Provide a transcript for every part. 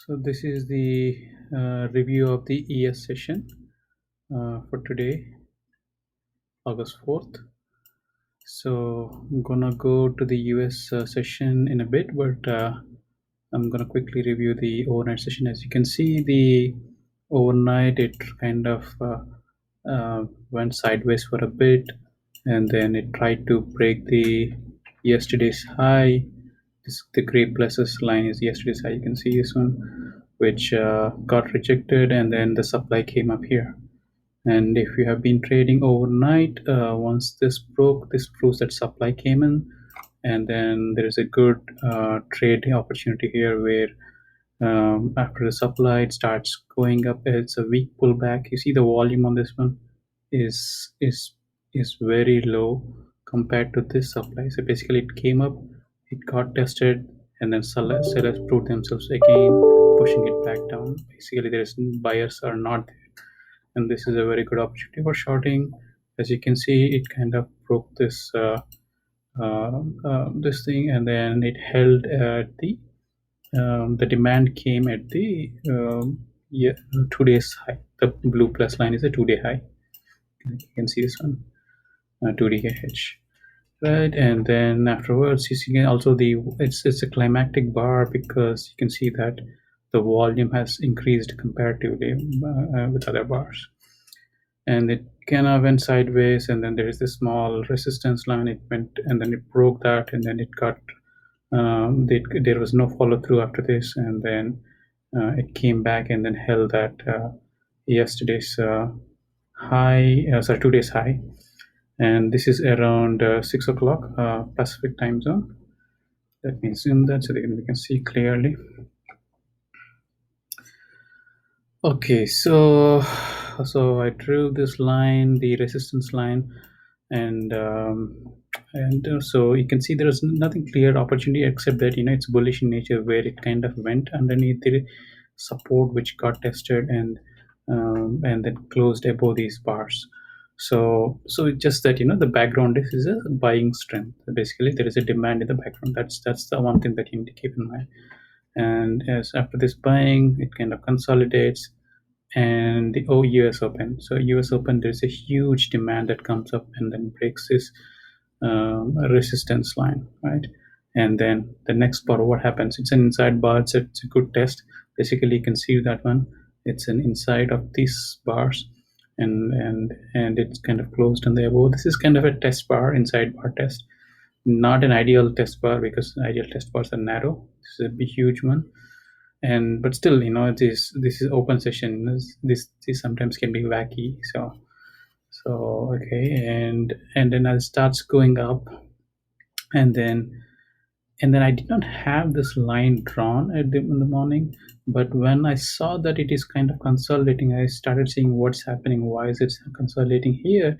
So this is the review of the ES session for today, August 4th. So I'm gonna go to the US session in a bit, but I'm gonna quickly review the overnight session. As you can see, the overnight it kind of went sideways for a bit, and then it tried to break the yesterday's high. The gray pluses line is yesterday's high. You can see this one, which got rejected, and then the supply came up here. And if you have been trading overnight, once this broke, this proves that supply came in, and then there is a good trade opportunity here where after the supply it starts going up. It's a weak pullback. You see the volume on this one is very low compared to this supply. So basically it came up, it got tested, and then sellers proved themselves again, pushing it back down. Basically there is buyers are not there, and this is a very good opportunity for shorting. As you can see, it kind of broke this this thing, and then it held at the demand came at the yeah, 2 days high. The blue plus line is a 2-day high. You can see this one, 2DKH, right? And then afterwards, you see also it's a climactic bar, because you can see that the volume has increased comparatively with other bars, and it kind of went sideways, and then there is this small resistance line. It went, and then it broke that, and then it got there was no follow through after this, and then it came back and then held that yesterday's high, sorry, 2 days high, and this is around 6 o'clock Pacific time zone. Let me zoom that so that we can see clearly. Okay, so I drew this line, the resistance line, and so you can see there is nothing clear opportunity except that it's bullish in nature, where it kind of went underneath the support which got tested, and then closed above these bars. So it's just that the background is a buying strength. Basically there is a demand in the background. That's the one thing that you need to keep in mind. And as after this buying, it kind of consolidates, and the US Open. So US Open, there's a huge demand that comes up and then breaks this resistance line, right? And then the next bar, what happens? It's an inside bar. It's a good test. Basically, you can see that one. It's an inside of these bars, and it's kind of closed on the above. This is kind of a test bar, inside bar test. Not an ideal test bar, because ideal test bars are narrow. This is a big, huge one, and but still, this is open session. This sometimes can be wacky. So okay, and then it starts going up, and then I did not have this line drawn in the morning, but when I saw that it is kind of consolidating, I started seeing what's happening. Why is it consolidating here?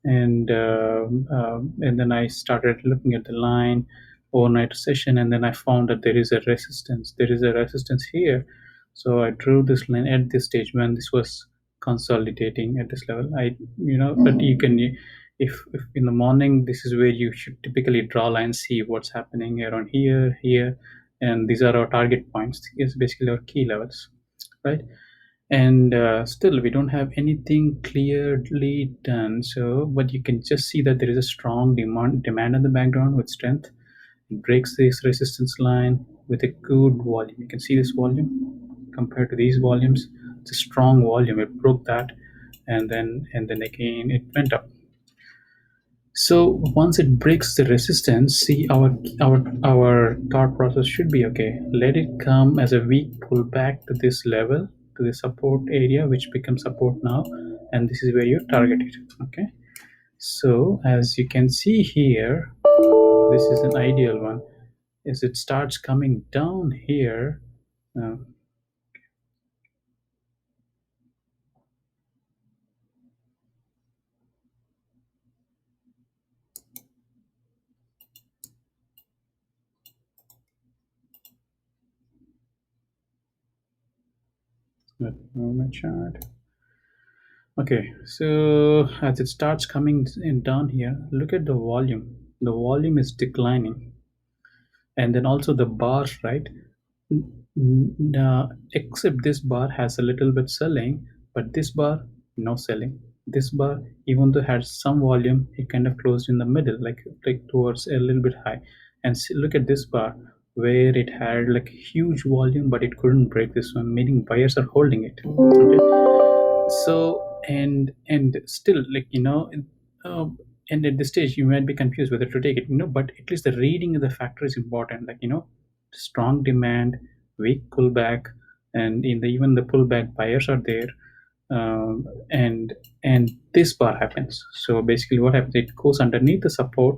And then I started looking at the line overnight session, and then I found that there is a resistance. There is a resistance here, so I drew this line at this stage when this was consolidating at this level. But you can, if in the morning, this is where you should typically draw lines, see what's happening around here, and these are our target points. It's basically our key levels, right? And still we don't have anything clearly done. So but you can just see that there is a strong demand in the background with strength. It breaks this resistance line with a good volume. You can see this volume compared to these volumes. It's a strong volume. It broke that, and then again it went up. So once it breaks the resistance, see, our thought process should be, okay, let it come as a weak pullback to this level, to the support area, which becomes support now, and this is where you target it. Okay, so as you can see here, this is an ideal one. As it starts coming down here, let me move my chart. Okay, so as it starts coming in down here, look at the volume. The volume is declining, and then also the bars, right? Except this bar has a little bit selling, but this bar no selling. This bar, even though had some volume, it kind of closed in the middle, like towards a little bit high. And see, look at this bar where it had like huge volume, but it couldn't break this one, meaning buyers are holding it. Okay, so and still, like, uh, and at this stage you might be confused whether to take it, but at least the reading of the factor is important, like, strong demand, weak pullback, and in the even the pullback buyers are there. Um, and and this bar happens. So basically what happens, it goes underneath the support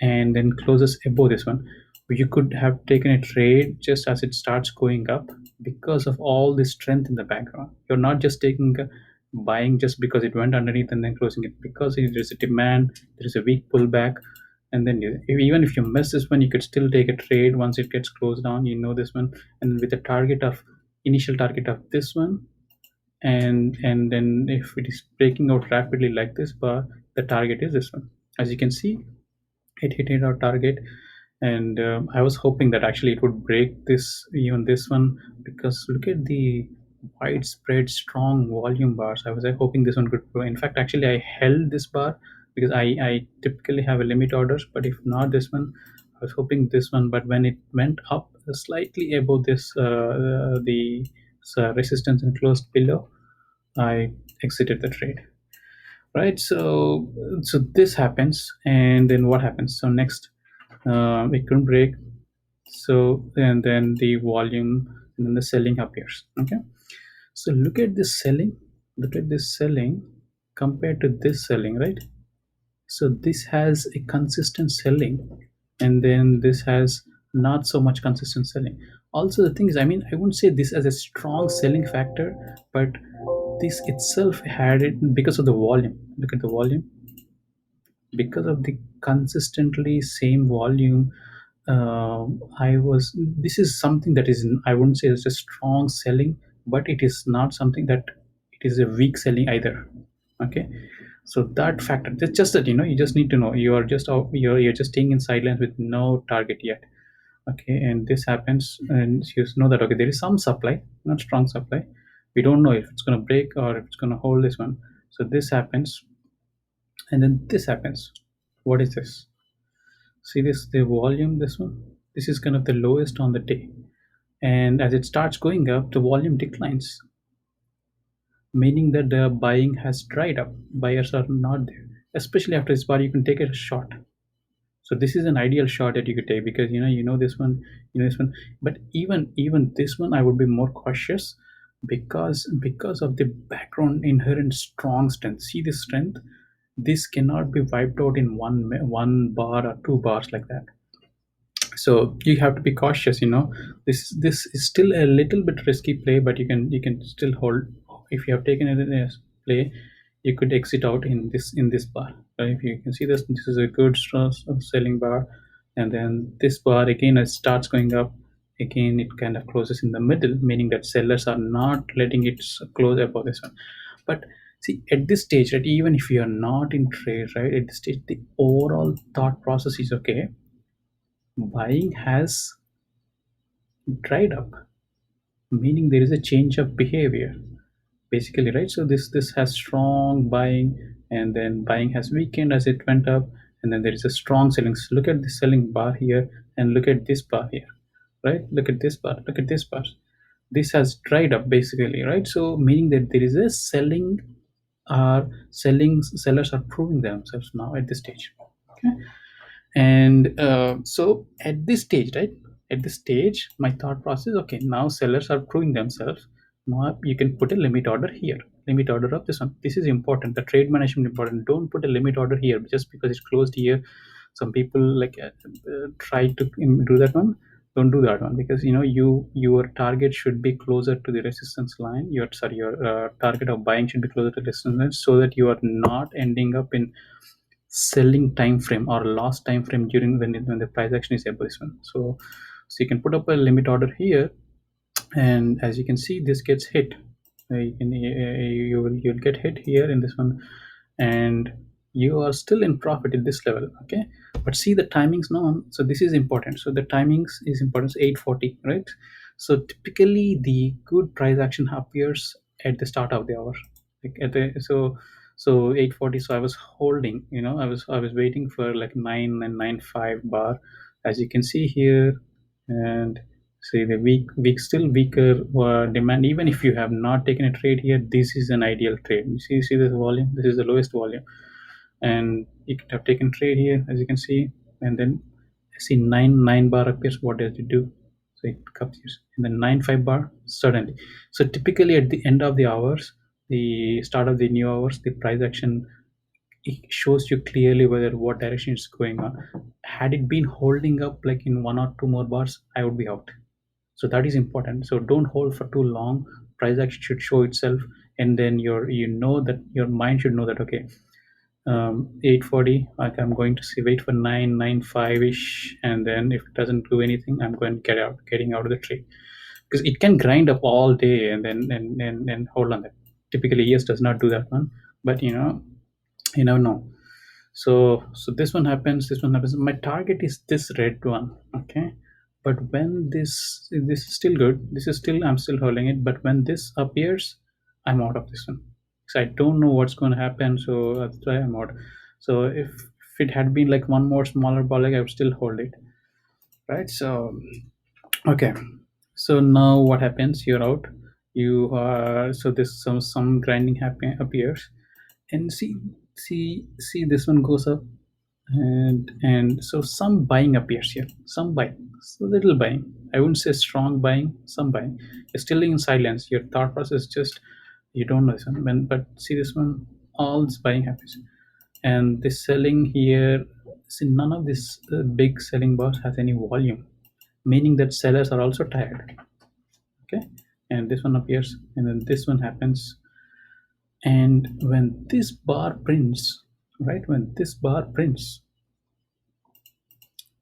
and then closes above this one. You could have taken a trade just as it starts going up because of all the strength in the background. You're not just taking buying just because it went underneath and then closing it, because there is a demand, there is a weak pullback, and then even if you miss this one, you could still take a trade once it gets closed down. This one, and with the target of initial target of this one, and then if it is breaking out rapidly like this bar, the target is this one. As you can see, it hit our target, and I was hoping that actually it would break this, even this one, because look at the widespread strong volume bars. I was hoping this one could grow. In fact, actually I held this bar because I typically have a limit orders, but if not this one, I was hoping this one. But when it went up slightly above this the resistance and closed below, I exited the trade. Right, so this happens, and then what happens? So next, it couldn't break. So and then the volume and then the selling appears. Okay, so look at this selling compared to this selling, right? So this has a consistent selling, and then this has not so much consistent selling. Also, the thing is, I mean, I wouldn't say this as a strong selling factor, but this itself had it because of the volume. Look at the volume. Because of the consistently same volume, I was this is something that is, I wouldn't say it's a strong selling, but it is not something that it is a weak selling either. Okay, so that factor, that's just that, you just need to know, you are just you're just staying in silence with no target yet. Okay, and this happens, and you know that, okay, there is some supply, not strong supply. We don't know if it's going to break or if it's going to hold this one. So this happens, and then this happens. What is this? See this, the volume, this one, this is kind of the lowest on the day, and as it starts going up, the volume declines, meaning that the buying has dried up, buyers are not there. Especially after this bar, you can take it a short. So this is an ideal shot that you could take, because this one, this one. But even this one, I would be more cautious, because of the background inherent strong strength. See this strength, this cannot be wiped out in one bar or two bars like that. So you have to be cautious. This is still a little bit risky play, but you can still hold. If you have taken it as play, you could exit out in this bar, right? If you can see this is a good strong selling bar, and then this bar again, it starts going up again, it kind of closes in the middle, meaning that sellers are not letting it close above this one. But see, at this stage, right, even if you are not in trade, right, at this stage the overall thought process is, okay, buying has dried up, meaning there is a change of behavior, basically, right? So this has strong buying, and then buying has weakened as it went up, and then there is a strong selling. So look at the selling bar here, and look at this bar here, right? Look at this bar, look at this bar. This has dried up basically, right? So meaning that there is a selling, sellers are proving themselves now at this stage. Okay, and so at this stage, right, at this stage my thought process, okay, now sellers are proving themselves. Now you can put a limit order here, limit order of this one. This is important, the trade management important. Don't put a limit order here just because it's closed here. Some people like try to do that one. Don't do that one, because your target should be closer to the resistance line. Your target of buying should be closer to the resistance line, so that you are not ending up in selling time frame or last time frame during when the price action is above this one. So you can put up a limit order here, and as you can see, this gets hit. You'll get hit here in this one, and you are still in profit at this level. Okay, but see the timings now. So this is important. So the timings is important. It's 8:40, right? So typically the good price action appears at the start of the hour, like at the so 8:40. So I was holding, I was waiting for like 9 and 9.5 bar, as you can see here. And see the weak still weaker demand. Even if you have not taken a trade here, this is an ideal trade. You see this volume, this is the lowest volume, and you could have taken trade here, as you can see. And then see 9 bar appears. What does it do? So it comes here, and then 9.5 bar suddenly. So typically at the end of the hours, the start of the new hours, the price action, it shows you clearly whether what direction it's going on. Had it been holding up like in 1 or 2 more bars, I would be out. So that is important. So don't hold for too long. Price action should show itself, and then that your mind should know that, okay, 8:40, like I'm going to see, wait for 9.95 ish, and then if it doesn't do anything, I'm going to getting out of the trade, because it can grind up all day and then and hold on that. Typically ES does not do that one, but you never know. So this one happens. My target is this red one, okay. But when this is still good, I'm still holding it, but when this appears, I'm out of this one. So I don't know what's going to happen, so that's why I'm out. So if it had been like one more smaller ball, like, I would still hold it, right? So okay. So now what happens? You're out. You are so this some grinding appears, and see this one goes up, and so some buying appears here, some buying, so little buying. I wouldn't say strong buying, some buying. You're still in silence, your thought process just, you don't know this one. But see this one, all this buying happens, and this selling here. See, none of this big selling bars has any volume, meaning that sellers are also tired, okay. And this one appears, and then this one happens. And when this bar prints, right, when this bar prints,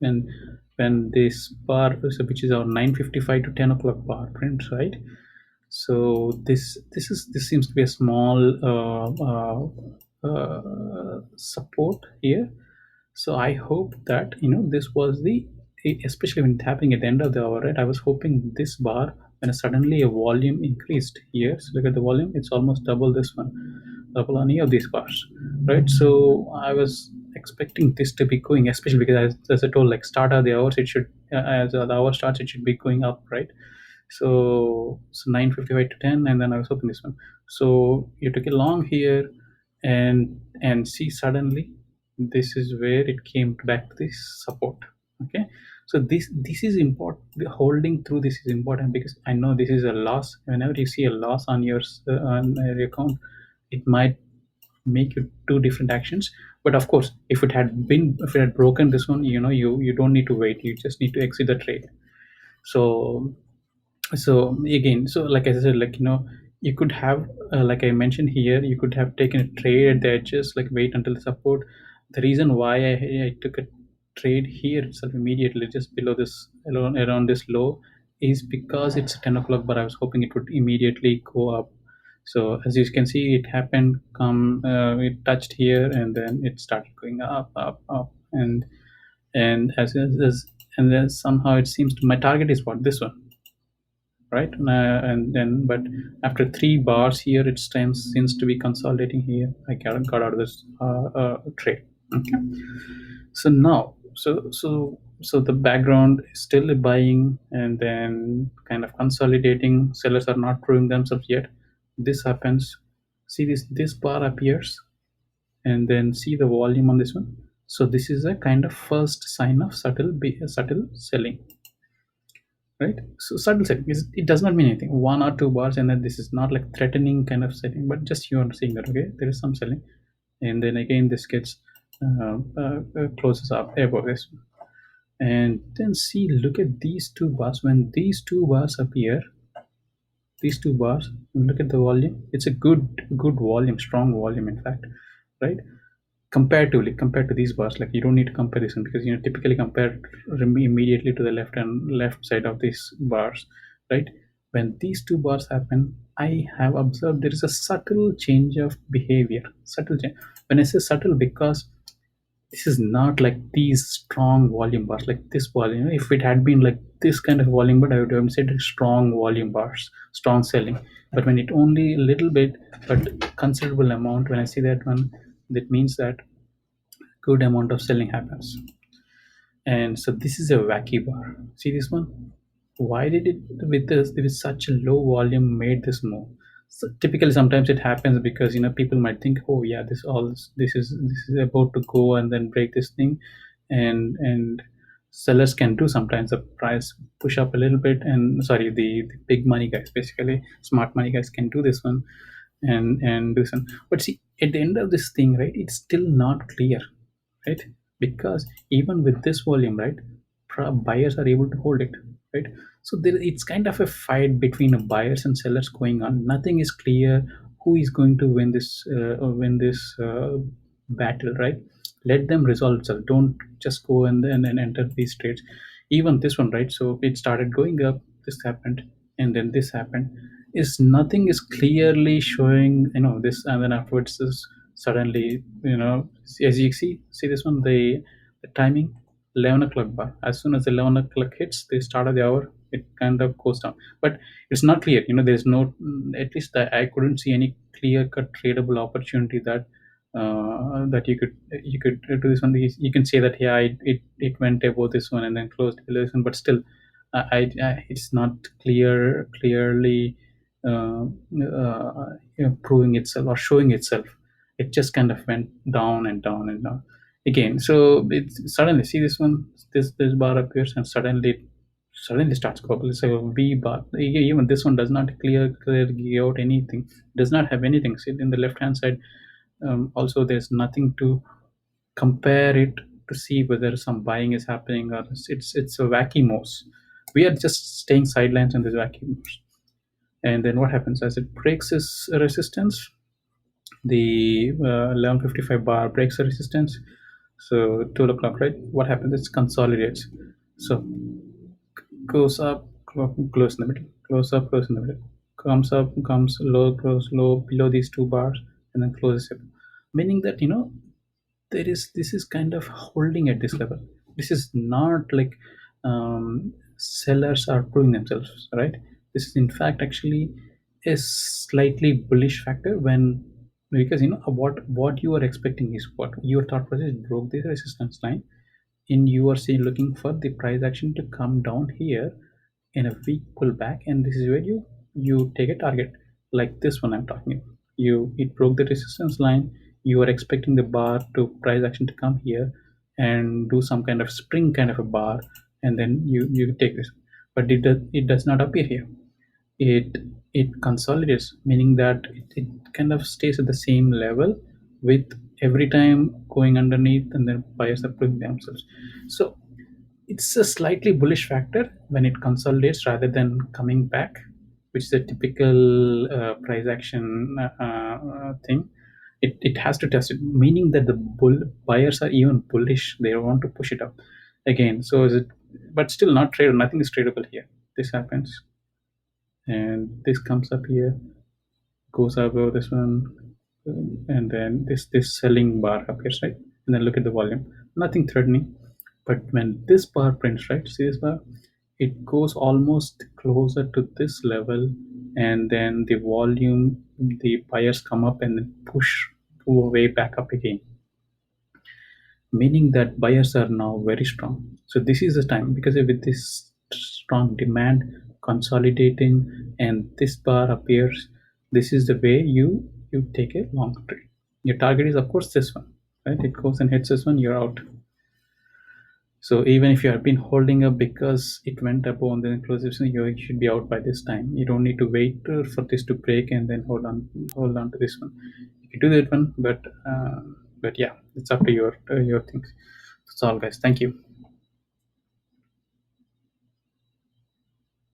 when when this bar, so which is our 9:55 to 10 o'clock bar print, right? So this seems to be a small support here. So I hope that this was the, especially when it's happening at the end of the hour, right? I was hoping this bar, when suddenly a volume increased here. So look at the volume; it's almost double this one, double on any of these bars, right? So I was expecting this to be going, especially because as I told, like start of the hours, it should as the hour starts, it should be going up, right? So 9:55 to 10, and then I was hoping this one. So you took it long here, and see suddenly this is where it came back to this support. Okay, so this is important. The holding through this is important, because I know this is a loss. Whenever you see a loss on your account, it might make you two different actions. But of course, if it had broken this one, you don't need to wait, you just need to exit the trade. So so again, so like I said, like you could have, like I mentioned here, you could have taken a trade at the edges, like wait until the support. The reason why I took a trade here itself immediately, just below this, around this low, is because it's 10 o'clock, but I was hoping it would immediately go up. So as you can see, it happened, it touched here, and then it started going up, up, up, and and then somehow it seems to, my target is what, this one, right? And then, but after 3 bars here, it seems to be consolidating here. I got out of this trade. Okay. So now, so the background is still buying, and then kind of consolidating. Sellers are not proving themselves yet. This happens. See this bar appears, and then see the volume on this one. So this is a kind of first sign of subtle selling, right? So subtle setting is, it does not mean anything. 1 or 2 bars, and then this is not like threatening kind of setting, but just you are seeing that, okay, there is some selling, and then again this gets closes up above this, and then see, look at these 2 bars. When these 2 bars appear, these 2 bars, look at the volume. It's a good volume, strong volume, in fact, right? Comparatively, compared to these bars, like you don't need to compare this one, because typically compare immediately to the left side of these bars, right? When these 2 bars happen, I have observed there is a subtle change of behavior. Subtle change. When I say subtle, because This is not like these strong volume bars, like this volume. If it had been like this kind of volume bar, I would have said strong volume bars, strong selling. But when it only a little bit, but considerable amount, when I see that one, that means that good amount of selling happens. And so this is a wacky bar. See this one? Why did it with such a low volume made this move? So typically, sometimes it happens because people might think, oh yeah, this is about to go and then break this thing, and sellers can do sometimes the price push up a little bit, and sorry, the big money guys, basically smart money guys, can do this one and do some. But see, at the end of this thing, right, it's still not clear, right? Because even with this volume, right, buyers are able to hold it, right? So it's kind of a fight between buyers and sellers going on. Nothing is clear who is going to win this battle, right? Let them resolve itself. Don't just go and enter these trades. Even this one, right? So it started going up, this happened, and then this happened. Is nothing is clearly showing, this, and then afterwards this suddenly, as you see this one, the timing, 11 o'clock bar. As soon as 11 o'clock hits, the start of the hour, it kind of goes down. But it's not clear, there's no, at least I couldn't see any clear cut tradable opportunity that you could do this one. You can say that, yeah, it went above this one and then closed below this one, but still, it's not clearly proving itself or showing itself. It just kind of went down and down and down again. So it suddenly, see this one, this bar appears and suddenly starts global. It's a V bar. Even this one does not clearly give out anything. Does not have anything. See in the left hand side. Also, there's nothing to compare it to see whether some buying is happening, or it's a wacky moves. We are just staying sidelines in this wacky moves. And then what happens as it breaks its resistance? The 11:55 bar breaks the resistance. So 12 o'clock, right? What happens? It consolidates. So goes up, close in the middle, close up, close in the middle, comes up, comes low, close, low, below these two bars, and then closes it. Meaning that this is kind of holding at this level. This is not like sellers are proving themselves, right? This is in fact actually a slightly bullish factor, when because what you are expecting is what your thought process broke the resistance line, and you are saying looking for the price action to come down here in a weak pullback, and this is where you take a target like this one I'm talking about. It broke the resistance line. You are expecting the bar to price action to come here and do some kind of spring kind of a bar, and then you take this. But it does not appear here. It consolidates, meaning that it kind of stays at the same level with every time going underneath, and then buyers are putting themselves. So it's a slightly bullish factor when it consolidates rather than coming back, which is a typical price action thing. It has to test it, meaning that the buyers are even bullish. They want to push it up again. So is it, but still not tradable. Nothing is tradable here. This happens, and this comes up here, goes above this one, and then this selling bar appears, right? And then look at the volume, nothing threatening. But when this bar prints, right, see this bar, it goes almost closer to this level, and then the volume, the buyers come up and then push way back up again, meaning that buyers are now very strong. So this is the time, because with this strong demand consolidating and this bar appears, this is the way you take a long trade. Your target is of course this one, right? It goes and hits this one, you're out. So even if you have been holding up because it went above and then close, you should be out by this time. You don't need to wait for this to break and then hold on to this one. You can do that one, but yeah, it's up to your things. That's all, guys. Thank you.